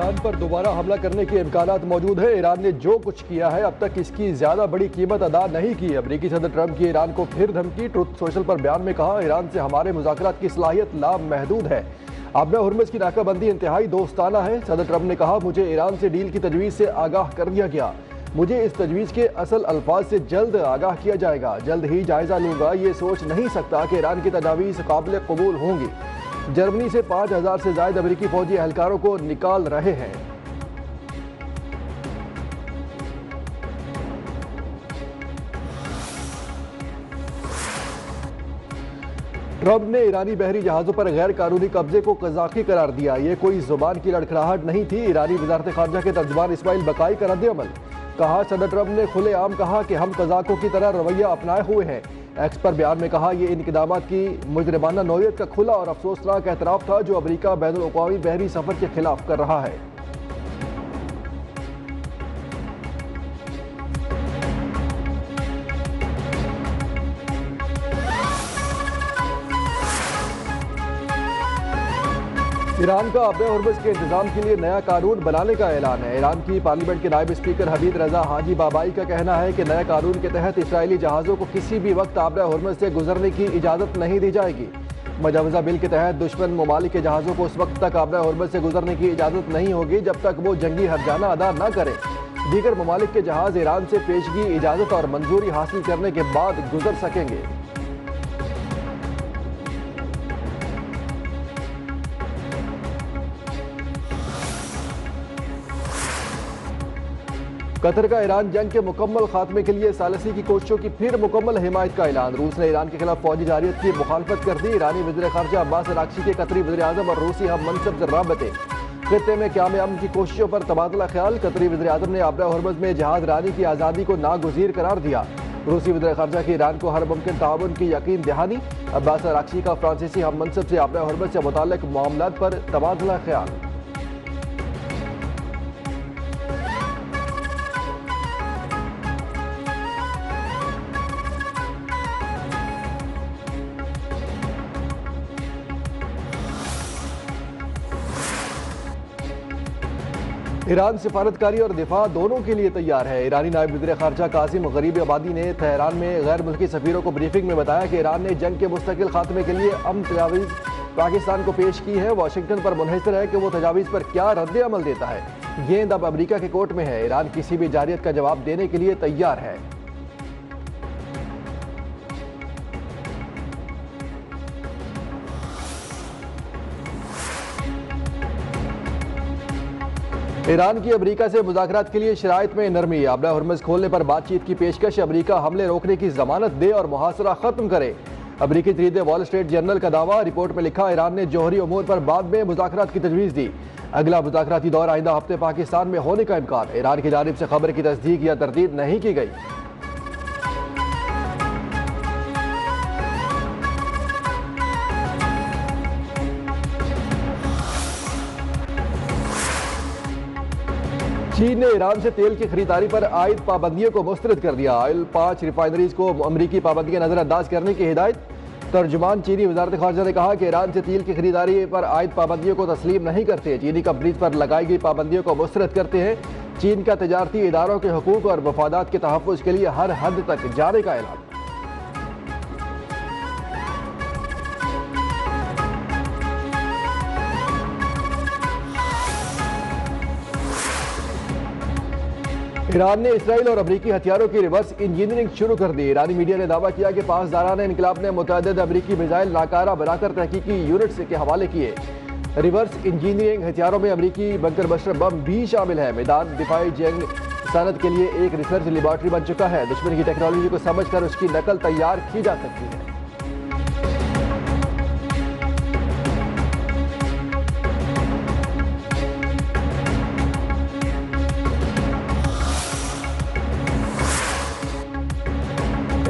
Iran पर दोबारा हमला करने के इम्कानात मौजूद है। ईरान ने जो कुछ किया है अब तक इसकी ज्यादा बड़ी कीमत अदा नहीं की। अमेरिकी सदर ट्रंप की ईरान को फिर धमकी। ट्रुथ सोशल पर बयान में कहा, ईरान से हमारे मुज़ाकरात की सलाहियत लामहदूद है। आबरा हुर्मुज़ की नाकाबंदी इंतहाई दोस्ताना है। सदर ट्रंप ने कहा, मुझे ईरान से डील की तजवीज़ से आगाह कर दिया गया। मुझे इस तजवीज़ के असल अल्फाज से जल्द आगाह किया जाएगा। जल्द ही जायजा लूंगा। ये सोच नहीं सकता कि ईरान की तजावीज़ काबिल कबूल होंगी। जर्मनी से 5000 से ज्यादा अमेरिकी फौजी एहलकारों को निकाल रहे हैं। ट्रंप ने ईरानी बहरी जहाजों पर गैर कानूनी कब्जे को कज़ाकी करार दिया। ये कोई जुबान की लड़खड़ाहट नहीं थी। ईरानी वज़ारत ख़ारजा के तर्जुमान इस्माइल बकाई का रद्द-ए-अमल। कहा, सदर ट्रंप ने खुलेआम कहा कि हम कज़ाकों की तरह रवैया अपनाए हुए हैं। एक्स पर बयान में कहा, यह इन इक़दामात की मुजरिमाना नौयत का खुला और अफसोसनाक एतराफ़ था जो अमेरिका बैनुल-अक़वामी बहरी सफ़र के खिलाफ कर रहा है। ईरान का आबरा हुर्मुज़ के इंतजाम के लिए नया कानून बनाने का ऐलान है। ईरान की पार्लियामेंट के नायब स्पीकर हमीद रजा हाजी बाबाई का कहना है कि नए कानून के तहत इसराइली जहाज़ों को किसी भी वक्त आबरा हुर्मुज़ से गुजरने की इजाज़त नहीं दी जाएगी। मुजवज़ा बिल के तहत दुश्मन ममालिक के जहाज़ों को उस वक्त तक आबरा हुर्मुज़ से गुजरने की इजाज़त नहीं होगी जब तक वो जंगी हर्जाना अदा न करें। दीगर ममालिक के जहाज़ ईरान से पेशगी इजाज़त और मंजूरी हासिल करने के बाद गुजर सकेंगे। कतर का ईरान जंग के मुकम्मल खात्मे के लिए सालसी की कोशिशों की फिर मुकम्मल हिमायत का ऐलान। रूस ने ईरान के खिलाफ फौजी जारियत की मुखालफत कर दी। ईरानी वज़ीर ख़ारजा अब्बास अराग़ची के कतरी वज़ीर आज़म और रूसी हम मनसब से राबते। खित्ते में क़याम अमन की कोशिशों पर तबादला ख्याल। कतरी वज़ीर आज़म ने आबरा हुर्मुज़ में जहाज़ रानी की आज़ादी को नागुज़ीर करार दिया। रूसी वज़ीर ख़ारजा की ईरान को हर मुमकिन ताउन की यकीन दहानी। अब्बास अराग़ची का फ्रांसीसी हम मनसब से आबरा हुर्मुज़ से मुताल्लिक़ मामलात पर तबादला ख्याल। ईरान सिफारतकारी और दिफा दोनों के लिए तैयार है। ईरानी नायब वज़ीर ख़ारजा कासिम गरीब आबादी ने तेहरान में गैर मुल्की सफ़ीरों को ब्रीफिंग में बताया कि ईरान ने जंग के मुस्तकिल खात्मे के लिए अमन तजावीज़ पाकिस्तान को पेश की है। वाशिंगटन पर मुनहसर है कि वो तजावीज़ पर क्या रद्द अमल देता है। गेंद अब अमरीका के कोर्ट में है। ईरान किसी भी जारियत का जवाब देने के लिए तैयार है। ईरान की अमेरिका से मुज़ाकरात के लिए शराइत में नरमी। आबरा हुर्मुज़ खोलने पर बातचीत की पेशकश। अमेरिका हमले रोकने की जमानत दे और मुहासरा खत्म करे। अमेरिकी जरीदे वॉल स्ट्रीट जर्नल का दावा। रिपोर्ट में लिखा, ईरान ने जौहरी उमूर पर बाद में मुज़ाकरात की तजवीज़ दी। अगला मुज़ाकराती दौर आइंदा हफ्ते पाकिस्तान में होने का इम्कान। ईरान की जानिब से खबर की तस्दीक या तरदीद नहीं की गई। चीन ने ईरान से तेल की खरीदारी पर आयद पाबंदियों को मुस्तरद कर दिया। ऑयल 5 रिफाइनरीज को अमरीकी पाबंदियां नजरअंदाज करने की हिदायत। तर्जुमान चीनी वज़ारत ख़ारजा ने कहा कि ईरान से तेल की खरीदारी पर आयद पाबंदियों को तस्लीम नहीं करते। चीनी कंपनीज पर लगाई गई पाबंदियों को मुस्तरद करते हैं। चीन का तजारती इदारों के हकूक और मफादात के तहफ़्फ़ुज़ के लिए हर हद तक जाने का ऐलान। ईरान ने इसराइल और अमरीकी हथियारों की रिवर्स इंजीनियरिंग शुरू कर दी। ईरानी मीडिया ने दावा किया कि पासदाराना इनकलाब ने मुतअद्दिद अमरीकी मिसाइल नाकारा बनाकर तहकीकी यूनिट्स के हवाले किए। रिवर्स इंजीनियरिंग हथियारों में अमरीकी बंकर बस्टर बम भी शामिल है। मैदान दिफाई जंग सनत के लिए एक रिसर्च लेबॉर्ट्री बन चुका है। दुश्मन की टेक्नोलॉजी को समझकर उसकी नकल तैयार की जा सकती है।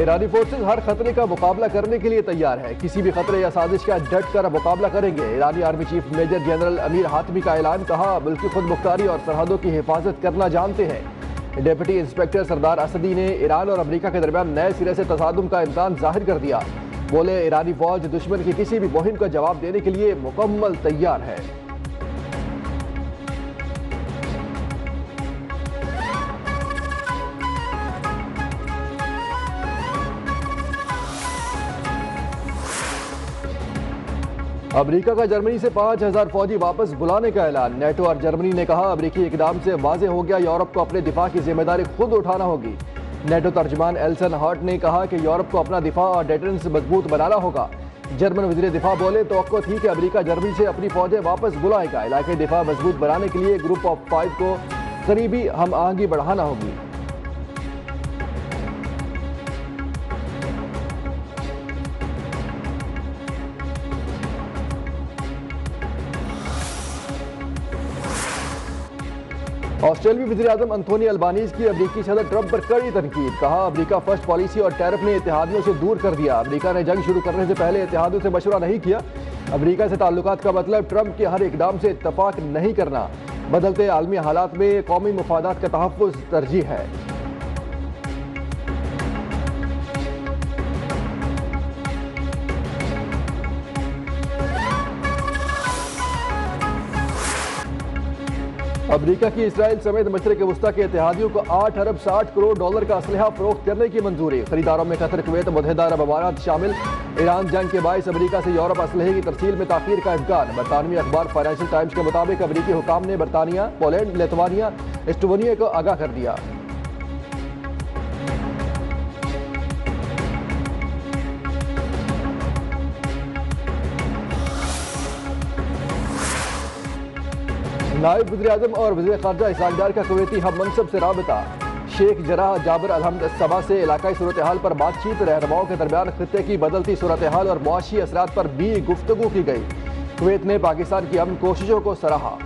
ईरानी फोर्सेज हर खतरे का मुकाबला करने के लिए तैयार है। किसी भी खतरे या साजिश का डट कर मुकाबला करेंगे। ईरानी army chief major general Amir Hatami का ऐलान। कहा, मुल्की खुद मुख्तारी और सरहदों की हिफाजत करना जानते हैं। डिप्टी इंस्पेक्टर सरदार असदी ने ईरान और अमेरिका के दरमियान नए सिरे से तसादुम का इम्कान जाहिर कर दिया। बोले, ईरानी फौज दुश्मन की किसी भी मुहिम का जवाब देने के लिए मुकम्मल तैयार है। अमेरिका का जर्मनी से 5,000 फौजी वापस बुलाने का ऐलान। नेटो और जर्मनी ने कहा, अमेरिकी इकदाम से वाज़ेह हो गया यूरोप को अपने दिफा की जिम्मेदारी खुद उठाना होगी। नेटो तर्जमान एल्सन हर्ट ने कहा कि यूरोप को अपना दिफा और डेटरेंस मजबूत बनाना होगा। जर्मन वज़ीर दिफा बोले, तवक्को थी कि अमेरिका जर्मनी से अपनी फौजें वापस बुलाएगा। इलाके दिफा मजबूत बनाने के लिए ग्रुप ऑफ 5 को करीबी हम आहंगी बढ़ाना होगी। ऑस्ट्रेलियाई वज़ीर-ए-आज़म एंथोनी अल्बानीज़ की अमेरिकी सदर ट्रंप पर कड़ी तनकीद। कहा, अमेरिका फर्स्ट पॉलिसी और टैरिफ ने इत्तेहादियों से दूर कर दिया। अमेरिका ने जंग शुरू करने से पहले इत्तेहादियों से मशवरा नहीं किया। अमेरिका से ताल्लुकात का मतलब ट्रंप के हर इकदाम से इत्तफाक नहीं करना। बदलते आलमी हालात में कौमी मफादात का तहफ़्फ़ुज़ तरजीह है। अमेरिका की इसराइल समेत मशरिक़ वस्ता के इत्तेहादियों को 8 अरब 60 करोड़ डॉलर का असलहा फरोख्त करने की मंजूरी। खरीदारों में कतर, कुवैत, मुत्तहिदा अरब अमारात शामिल। ईरान जंग के बायस अमेरिका से यूरोप असलहे की तरसील में ताख़ीर का इम्कान। बरतानवी अखबार फाइनेंशियल टाइम्स के मुताबिक अमेरिकी हुकाम ने बरतानिया, पोलैंड, लिथुआनिया, एस्टोनिया को आगाह कर दिया। नायब वज़ीर-ए-आज़म और वज़ीर ख़ारजा इसहाक़ डार का कुवैती हम मनसब से राबता। शेख जराह जाबिर अल-हमद सबा से इलाकाई सूरत हाल पर बातचीत। रहनुमाओं के दरमियान खित्ते की बदलती सूरत हाल और मुआशी असरात पर भी गुफ्तगू की गई। कुवैत ने पाकिस्तान की अमन कोशिशों को सराहा।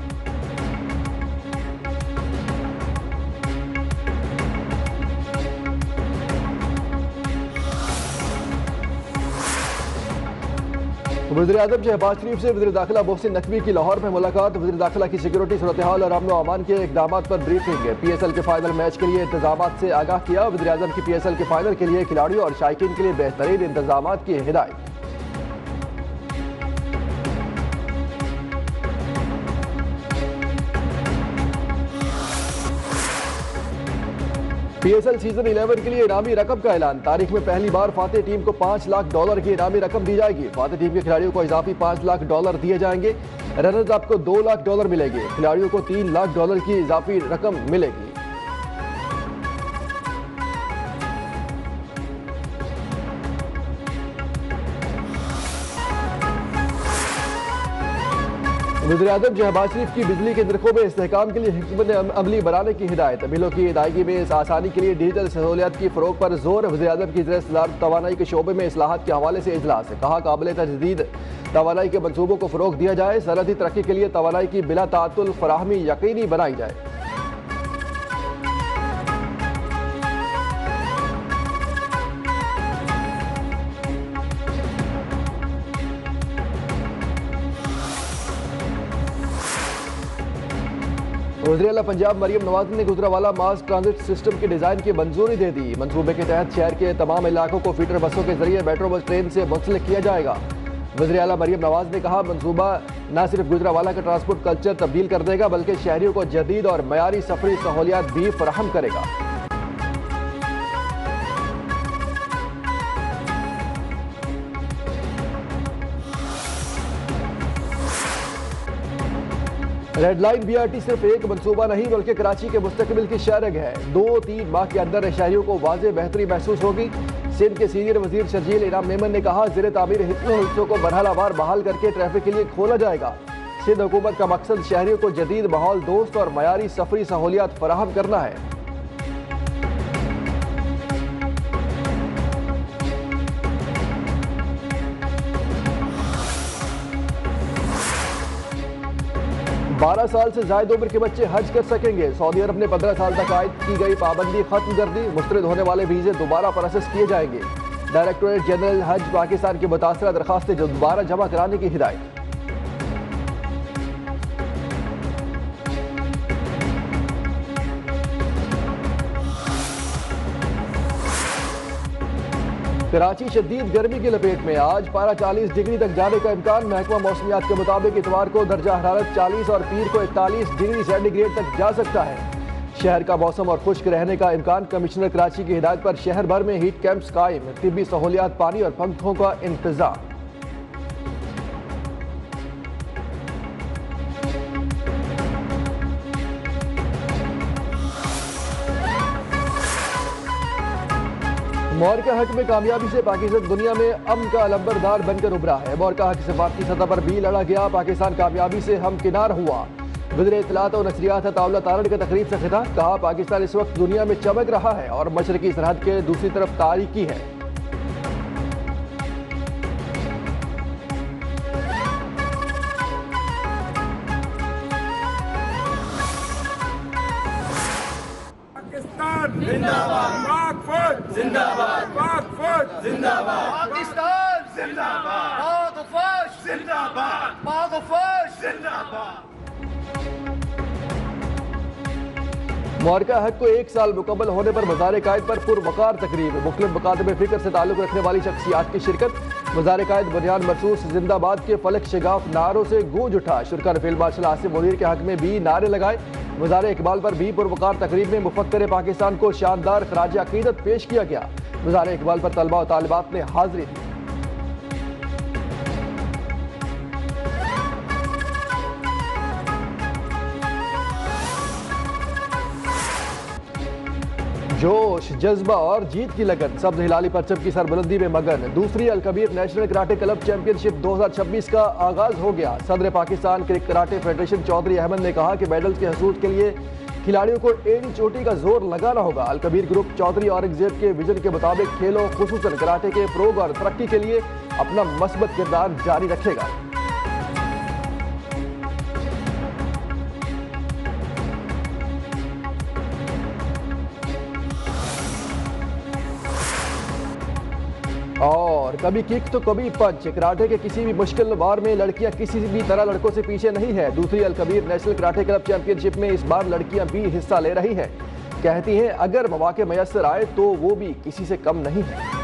वज़ीर-ए-आज़म शहबाज शरीफ से वज़ीर दाखिला मोहसिन नकवी की लाहौर में मुलाकात। वज़ीर दाखिला की सिक्योरिटी, सूरत हाल और अमन व अमान के इक़दाम पर ब्रीफिंग। PSL के फाइनल मैच के लिए इंतजाम से आगाह किया। वज़ीर-ए-आज़म की PSL के फाइनल के लिए खिलाड़ियों और शायकीन के लिए बेहतरीन इंतजाम की हिदायत। PSL सीजन 11 के लिए इनामी रकम का ऐलान। तारीख में पहली बार फातेह टीम को $5 लाख की इनामी रकम दी जाएगी। फातेह टीम के खिलाड़ियों को इजाफी $5 लाख दिए जाएंगे। रनर्स अप को $2 लाख मिलेंगे। खिलाड़ियों को $3 लाख की इजाफी रकम मिलेगी। वज़ीर-ए-आज़म शहबाज शरीफ की बिजली के नरखों में इस्तेहकाम के लिए हिकमत अमली बनाने की हिदायत। बिलों की अदायगी में इस आसानी के लिए डिजिटल सहूलियत की फ़रोग पर जोर। वज़ीर-ए-आज़म की ज़र तवानाई के शोबे में इस्लाहात के हवाले से इजलास। कहा, काबिल तजदीद तवानाई के मनसूबों को फ़रोग दिया जाए। सनअती तरक्की के लिए तवानाई की बिला ताअत्तुल फराहमी यकीनी बनाई जाए। वज़ीर-ए-आला पंजाब मरियम नवाज ने गुजरावाला मास ट्रांजिट सिस्टम के डिज़ाइन की मंजूरी दे दी। मंसूबे के तहत शहर के तमाम इलाकों को फीडर बसों के जरिए मेट्रो बस ट्रेन से मुंसलिक किया जाएगा। वज़ीर-ए-आला मरियम नवाज ने कहा, मंसूबा न सिर्फ गुजरावाला का ट्रांसपोर्ट कल्चर तब्दील कर देगा बल्कि शहरियों को जदीद और मयारी सफरी सहूलियात भी फराहम करेगा। रेड लाइन BRT सिर्फ एक मनसूबा नहीं बल्कि कराची के मुस्तकबिल की शरग है। 2-3 माह के अंदर शहरियों को वाज़ेह बेहतरी महसूस होगी। सिंध के सीनियर वजीर शर्जील इनाम मेमन ने कहा, ज़ेर तामीर हिस्सों को मरहलावार बहाल करके ट्रैफिक के लिए खोला जाएगा। सिंध हुकूमत का मकसद शहरियों को जदीद माहौल दोस्त और मयारी सफरी सहूलियात फराहम करना है। बारह साल से ज़ायद उम्र के बच्चे हज कर सकेंगे। सऊदी अरब ने 15 साल तक आयद की गई पाबंदी खत्म कर दी। मुस्तरद होने वाले वीज़े दोबारा प्रोसेस किए जाएंगे। डायरेक्टोरेट जनरल हज पाकिस्तान की मुतासरा दरखास्तें दोबारा जमा कराने की हिदायत। कराची शदीद गर्मी की लपेट में। आज पारा 40 डिग्री तक जाने का इम्कान। महकमा मौसमियात के मुताबिक इतवार को दर्जा हरारत 40 और पीर को 41 डिग्री सेंटीग्रेड तक जा सकता है। शहर का मौसम और खुश्क रहने का इम्कान। कमिश्नर कराची की हिदायत पर शहर भर में हीट कैंप्स कायम। तिब्बी सहूलियात, पानी और पंखों का इंतजाम। मौर का हक में कामयाबी से पाकिस्तान दुनिया में अमन का लंबरदार बनकर उभरा है। मौर का हक सिफारती सतह पर भी लड़ा गया। पाकिस्तान कामयाबी से हमकिनार हुआ। वज़ीर इत्तलात और नशरियात अताउल्लाह तारड़ का तकरीब से खिताब, कहा पाकिस्तान इस वक्त दुनिया में चमक रहा है और मशरकी सरहद के दूसरी तरफ तारीकी है। पाकिस्तान जिंदाबाद, पाक फौज जिंदाबाद, पाक फौज जिंदाबाद, पाकिस्तान जिंदाबाद, पाक फौज जिंदाबाद, पाक फौज जिंदाबाद। मुआरका हक को 1 साल मुकम्मल होने पर मज़ार कायद पर पुरवकार तकरीब, मुख्तलिफ मकातब फ़िक्र से ताल्लुक़ रखने वाली शख्सियात की शिरकत। मज़ार कायद बुनियाद मरसूस जिंदाबाद के फलक शिगाफ नारों से गूंज उठा। शुरका ने फील्ड मार्शल आसिफ मुनीर के हक में भी नारे लगाए। मज़ार इकबाल पर भी पुरवकार तकरीब में मुफक्कर पाकिस्तान को शानदार खराज अकीदत पेश किया गया। मज़ार इकबाल पर तलबा और तालिबात ने हाजिरी दी। जोश, जज्बा और जीत की लगन, सब्ज हिलाली परचम की सरबुलंदी में मगन। दूसरी Al Kabir national karate club championship 2026 का आगाज हो गया। सदर पाकिस्तान कराटे फेडरेशन चौधरी अहमद ने कहा कि मेडल्स के हसूल के लिए खिलाड़ियों को एड़ी चोटी का जोर लगाना होगा। अलकबीर ग्रुप चौधरी औरंगजेब के विजन के मुताबिक खेलों खुसूसन कराटे के फरोग और तरक्की के लिए अपना मस्बत किरदार जारी रखेगा। और कभी किक तो कभी पंच, कराटे के किसी भी मुश्किल वार में लड़कियां किसी भी तरह लड़कों से पीछे नहीं है। दूसरी Al Kabir national karate club championship में इस बार लड़कियां भी हिस्सा ले रही हैं। कहती हैं अगर मौके मयसर आए तो वो भी किसी से कम नहीं है।